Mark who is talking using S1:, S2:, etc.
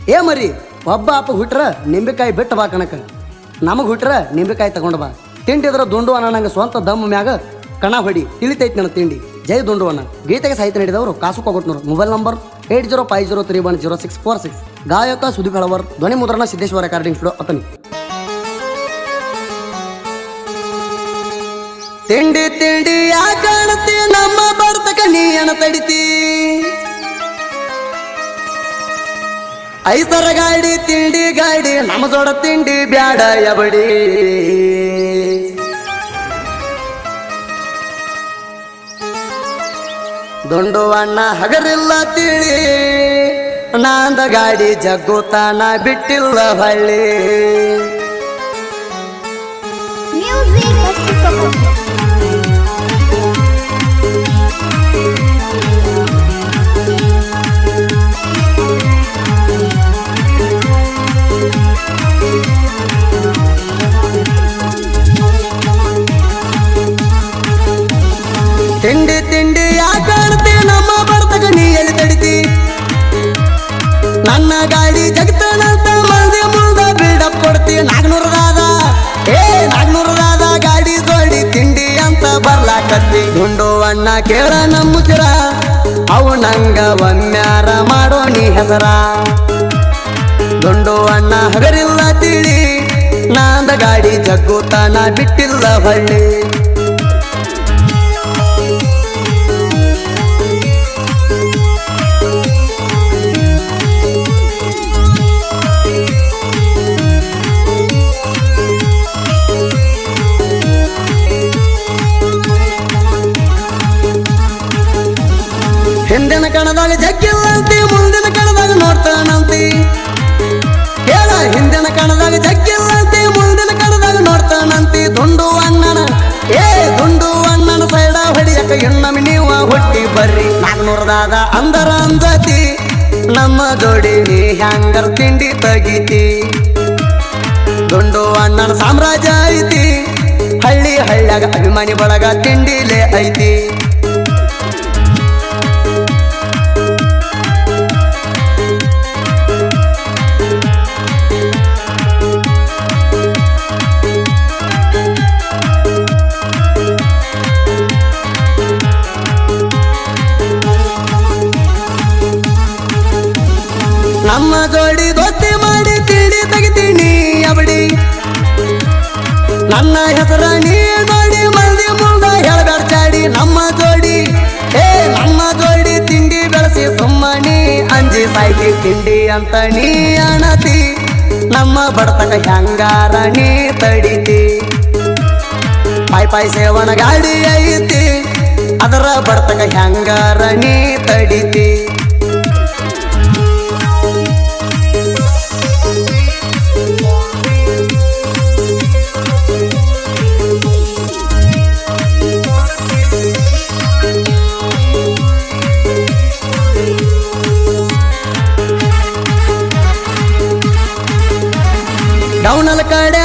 S1: ಏ ಮರಿ ಒಬ್ಬ ಅಪ್ಪ ಹುಟ್ರ ನಿಂಬೆಕಾಯಿ ಬಿಟ್ಟು ಬಾ ಕಣಕ ನಮಗೆ ಹುಟ್ರ ನಿಂಬೆಕಾಯಿ ತಗೊಂಡು ಬಾ ತಿಂಡಿದ್ರ ದುಂಡು ಅಣ್ಣ ನಂಗೆ ಸ್ವಂತ ದಮ್ಮ ಮ್ಯಾಗ ಕಣ ಹೊಡಿ ತಿಳಿತೈತಿ ನನ್ನ ತಿಂಡಿ ಜೈ ದುಂಡು ಅಣ್ಣ ಗೀತೆಗೆ ಸಾಹಿತ್ಯ ನೀಡಿದವರು ಕಾಸು ಕೊಗೊಟ್ನೂರು ಮೊಬೈಲ್ ನಂಬರ್ 8050310646 ಗಾಯಕ ಸುದೀಪ್ ಹಳವರ್ ಧ್ವನಿ ಮುದ್ರಣ ಸಿದ್ದೇಶ್ವರ ರೆಕಾರ್ಡಿಂಗ್ ಸ್ಟುಡಿಯೋ ಅತನಿ ತಿಂಡಿ ತಿಂಡಿ ಯಾಕಾಣತಿ ನಮ್ಮ ಬರ್ತಕ ನೀಯನ ತಡಿತಿ ಐಸರ ಗಾಡಿ ತಿಂಡಿ ಗಾಡಿ ನಮ್ಮ ಜೋಡ ತಿಂಡಿ ಬ್ಯಾಡ ಯಬಡಿ ದುಂಡು ಅಣ್ಣ ಹಗರಿಲ್ಲ ತಿಳಿ ನಾಂದ ಗಾಡಿ ಜಗ್ಗುತ್ತಾನ ಬಿಟ್ಟಿಲ್ಲ ಹಳ್ಳಿ ತಿಂಡಿ ತಿಂಡಿ ಯಾಕಾಡ್ತಿ ನಮ್ಮ ಬರ್ತಕ ನೀ ಎಲ್ಲಿ ತಡಿತಿ ನನ್ನ ಗಾಡಿ ಜಗತ್ತನಂತ ಮಂದಿ ಮುಂದ ಬಿಲ್ಡಪ್ ಕೊಡ್ತಿ ನಾಗ್ನೂರದಾದ ಗಾಡಿ ಜೋಡಿ ತಿಂಡಿ ಅಂತ ಬರ್ಲಾಕತ್ತಿ ದುಂಡು ಅಣ್ಣ ಕೇಳ ನಮ್ಮ ಮುಚ್ಚರ ಅವು ನಂಗ ಒಮ್ಮ್ಯಾರ ಮಾಡೋ ನೀ ಹೆಸರ ದುಂಡು ಅಣ್ಣ ಹಗರಿಲ್ಲ ತಿಳಿ ನಾಂದ ಗಾಡಿ ಜಗ್ಗುತ್ತಾನ ಬಿಟ್ಟಿಲ್ಲ ಹಳ್ಳಿ ಹಿಂದಿನ ಕಣದಾಗ ಜಗ್ಗಿಲ್ಲಂತಿ ಮುಂದಿನ ಕಣದಾಗ ನೋಡ್ತಾನಂತಿ ಹೇಳ ಹಿಂದಿನ ಕಣದಾಗ ಜಗ್ಗಿಲ್ಲಂತಿ ಮುಂದಿನ ಕಣದಾಗ ನೋಡ್ತಾನಂತಿ ದುಂಡು ಅಣ್ಣನ ಸೈಡ ಹೊಡಿಯಕ ಇನ್ನೊಮ್ಮೆ ನೀವು ಹುಟ್ಟಿ ಬರ್ರಿ ನಾಗ್ನೂರದಾದ ಅಂದರ ಅಂಜತಿ ನಮ್ಮ ಜೋಡಿ ನೀ ಹ್ಯಾಂಗರ್ ತಿಂಡಿ ತಗಿತಿ ದುಂಡು ಅಣ್ಣನ ಸಾಮ್ರಾಜ್ಯ ಐತಿ ಹಳ್ಳ್ಯಾಗ ಅಭಿಮಾನಿ ಬಳಗ ತಿಂಡಿಲೇ ಐತಿ ನಮ್ಮ ಜೋಡಿ ದೋಸ್ತಿ ಮಾಡಿ ತಿಂಡಿ ತೆಗಿತೀನಿ ಅಬಡಿ ನನ್ನ ಹೆಸರ ನೀ ನೋಡಿ ಮಂದಿ ಮುಂದ ಹೇಳ್ಬೇಡ ಚಾಡಿ ನಮ್ಮ ಜೋಡಿ ತಿಂಡಿ ಬೆಳೆಸಿ ಸುಮ್ಮನಿ ಅಂಜಿ ಸಾಯ್ತಿ ತಿಂಡಿ ಅಂತ ನೀ ಅಣತಿ ನಮ್ಮ ಬಡತಕ ಹ್ಯಾಂಗಾರ ನೀ ತಡಿತಿ ಪಾಯ್ ಸೇವನ ಗಾಡಿ ಐತಿ ಅದರ ಬಡತಕ ಹ್ಯಾಂಗಾರ ನೀ ತಡಿತಿ ಡೌನಲ್ ಕಡೆ